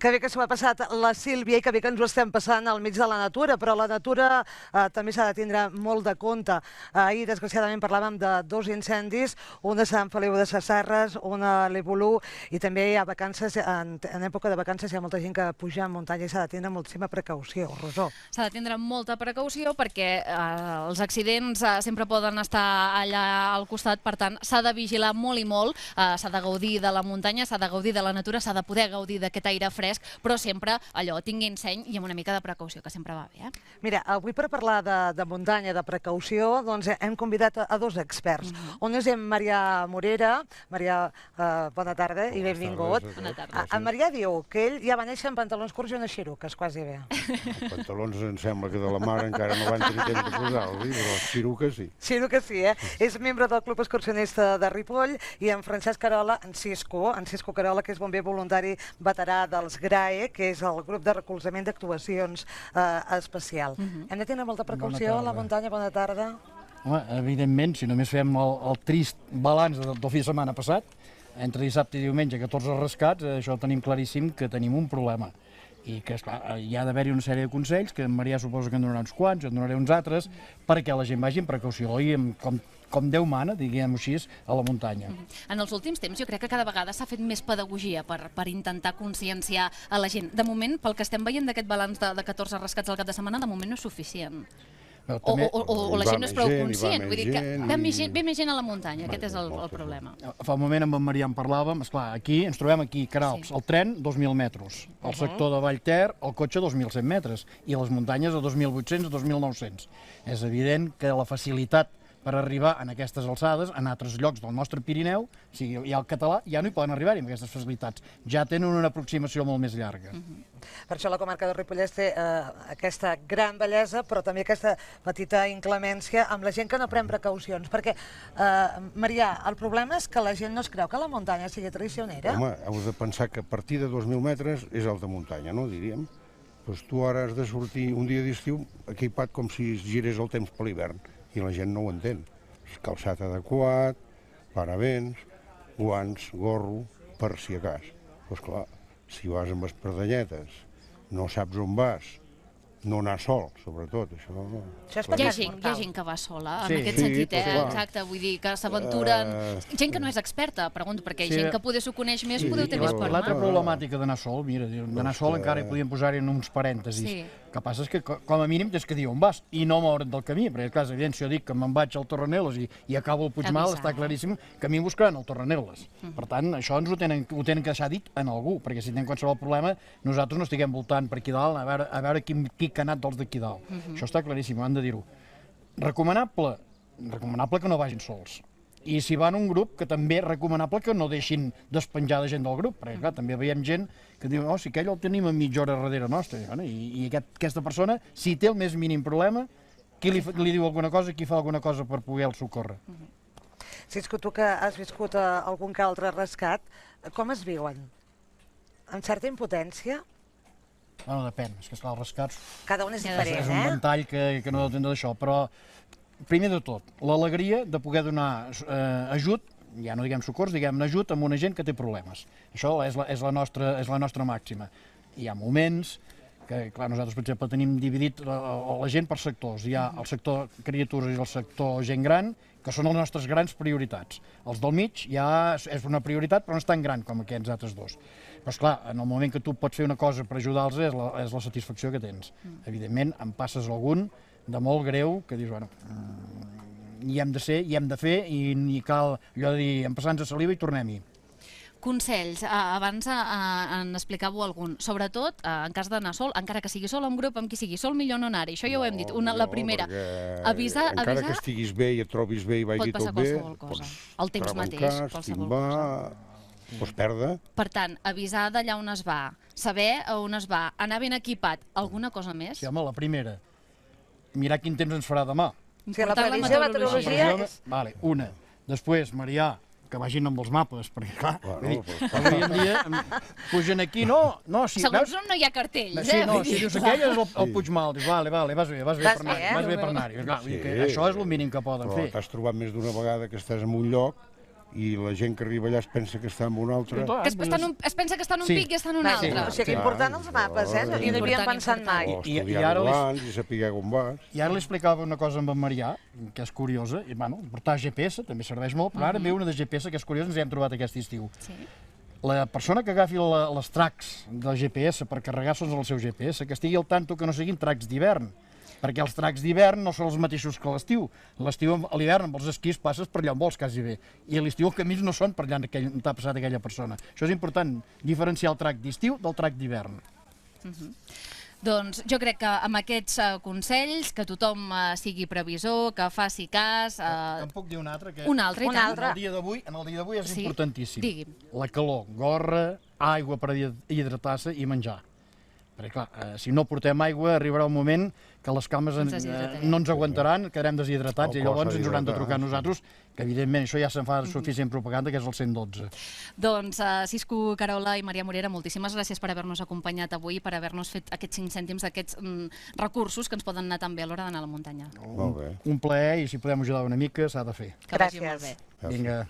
Que bé que s'ho ha passat la Sílvia i que bé que ens ho estem passant al mig de la natura, però la natura també s'ha de tindre molt de compte. Ahir, desgraciadament, parlàvem de dos incendis, un a Sant Feliu de Sasserres, un a l'Evolú, i també hi ha vacances, en època de vacances hi ha molta gent que puja a muntanya i s'ha de tindre moltíssima precaució, Rosó. S'ha de tindre molta precaució perquè els accidents sempre poden estar allà al costat, per tant, s'ha de vigilar molt i molt, s'ha de gaudir de la muntanya, s'ha de gaudir de la natura, s'ha de poder gaudir d'aquest aire fresc, però sempre allò, tinguin seny i amb una mica de precaució, que sempre va bé. Mira, avui per parlar de muntanya, de precaució, doncs hem convidat a dos experts. Un és en Marià Morera. Marià, bona tarda i benvingut. Bona tarda. En Marià diu que ell ja va néixer amb pantalons curts i unes xiruques, quasi bé. Els pantalons em sembla que de la mare encara no van tenir temps de posar-los, però les xiruques sí. Xiruques sí, eh? És membre del Club Excursionista de Ripoll, i en Francesc Carola, en Cisco Carola, que és bomber voluntari veterà dels GRAE, que és el grup de recolzament d'actuacions especial. Hem de tenir molta precaució a la muntanya. Bona tarda. Home, evidentment, si només fem el trist balanç del fi de setmana passat, entre dissabte i diumenge, 14 rescats, això tenim claríssim que tenim un problema. I que, esclar, hi ha d'haver-hi una sèrie de consells, que en Marià suposo que en donarà uns quants, jo en donaré uns altres, perquè la gent vagi amb precaució i com Déu mana, diguem-ho així, a la muntanya. En els últims temps jo crec que cada vegada s'ha fet més pedagogia per intentar conscienciar a la gent. De moment, pel que estem veient d'aquest balanç de 14 rescats al cap de setmana, de moment no és suficient. O la gent no és prou conscient, vull dir que ve més gent a la muntanya, aquest és el problema. Fa un moment amb en Marià en parlàvem, esclar, aquí ens trobem aquí, Queralbs, el tren 2.000 metres, el sector de Vallter, el cotxe 2.100 metres, i les muntanyes a 2.800 a 2.900. És evident que la facilitat per arribar en aquestes alçades, en altres llocs del nostre Pirineu, o sigui, hi ha el català, ja no hi poden arribar amb aquestes facilitats. Ja tenen una aproximació molt més llarga. Per això la comarca de Ripollès té aquesta gran bellesa, però també aquesta petita inclemència amb la gent que no pren precaucions. Perquè, Marià, el problema és que la gent no es creu que la muntanya sigui traicionera. Home, heu de pensar que a partir de 2.000 metres és alta muntanya, no, diríem? Doncs tu ara has de sortir un dia d'estiu equipat com si girés el temps per l'hivern. I la gent no ho entén. Calçat adequat, paravents, guants, gorro, per si a cas. Doncs clar, si vas amb espardelletes, no saps on vas, no anar sol, sobretot, això... Hi ha gent que va sola, en aquest sentit, exacte, vull dir que s'aventuren... Gent que no és experta, pregunto, perquè gent que poder s'ho coneix més, podeu tenir més per mà. L'altra problemàtica d'anar sol, mira, d'anar sol encara hi podíem posar-hi en uns parèntesis. El que passa és que, com a mínim, tens que dir on vas i no moure't del camí, perquè, clar, és evident, si jo dic que me'n vaig al Torreneles i acabo al Puigmal, està claríssim que a mi em buscaran al Torreneles. Per tant, això ens ho tenen que deixar dit en algú, perquè si tenen qualsevol problema, nosaltres no estiguem voltant per aquí dalt a veure qui ha anat dels d'aquí dalt. Això està claríssim, ho han de dir-ho. Recomanable que no vagin sols. I si van un grup, que també és recomanable que no deixin despenjar de gent del grup, perquè clar, també veiem gent que diu, oh, si aquell el tenim a mitja hora darrere nostra, i aquesta persona, si té el més mínim problema, qui li diu alguna cosa, qui fa alguna cosa per poder el socórrer. Cisco, tu que has viscut algun que altre rescat, com es viuen? Amb certa impotència? Bueno, depèn, és que esclar, els rescats... Cada un és diferent, és un ventall que no depèn d'això, però primer de tot, l'alegria de poder donar ajut, ja no diguem socors, diguem ajut a una gent que té problemes. Això és la nostra màxima. Hi ha moments que, clar, nosaltres, per exemple, tenim dividit la gent per sectors. Hi ha el sector criatures i el sector gent gran, que són les nostres grans prioritats. Els del mig ja és una prioritat, però no és tan gran com aquests altres dos. Però, esclar, en el moment que tu pots fer una cosa per ajudar-los és la satisfacció que tens. Evidentment, en passes algun de molt greu, que dius, bueno, hi hem de ser, hi hem de fer, i cal allò de dir, empassar-nos a saliva i tornem-hi. Consells, abans en explicàveu algun, sobretot en cas d'anar sol, encara que sigui sol en grup, amb qui sigui sol, millor no anar-hi, això ja ho hem dit, la primera. Encara que estiguis bé i et trobis bé i vagi tot bé, el temps mateix, qualsevol cosa. Pots perdre. Per tant, avisar d'allà on es va, saber on es va, anar ben equipat, alguna cosa més? Sí, home, la primera, mirar quin temps ens farà demà. Sí, la previsió, meteorologia... Vale, una. Després, Marià, que vagin amb els mapes, perquè clar, avui en dia pugen aquí, no... Segons on no hi ha cartells, Sí, no, si dius aquell és el Puigmal, dius, vale, vas bé per anar-hi. Això és el mínim que poden fer. Però t'has trobat més d'una vegada que estàs en un lloc i la gent que arriba allà es pensa que està en un altre. Que es pensa que està en un pic i està en un altre. O sigui que important els mapes, eh? I no hi havíem pensat mai. O estudiar-ho abans i saber on vas. I ara li explicava una cosa amb en Marià, que és curiosa, i bueno, portar GPS també serveix molt, però ara ve una de GPS que és curiosa, ens hi hem trobat aquest estiu. La persona que agafi les tracks del GPS per carregar sols el seu GPS, que estigui al tanto que no siguin tracks d'hivern, perquè els tracks d'hivern no són els mateixos que l'estiu. A l'hivern amb els esquís passes per allà on vols quasi bé, i a l'estiu els camins no són per allà on t'ha passat aquella persona. Això és important, diferenciar el track d'estiu del track d'hivern. Doncs jo crec que amb aquests consells, que tothom sigui previsor, que faci cas... Em puc dir un altre? Un altre, i tant. En el dia d'avui és importantíssim. Digui'm. La calor, gorra, aigua per hidratar-se i menjar. Perquè, clar, si no portem aigua, arribarà un moment que les cames no ens aguantaran, quedarem deshidratats i llavors ens hauran de trucar a nosaltres, que evidentment això ja se'n fa suficient propaganda, que és el 112. Doncs Cisco Carola i Maria Morera, moltíssimes gràcies per haver-nos acompanyat avui, per haver-nos fet aquests 5 cèntims d'aquests recursos que ens poden anar també a l'hora d'anar a la muntanya. Molt bé. Un plaer, i si podem ajudar una mica s'ha de fer. Que vagi molt bé. Vinga.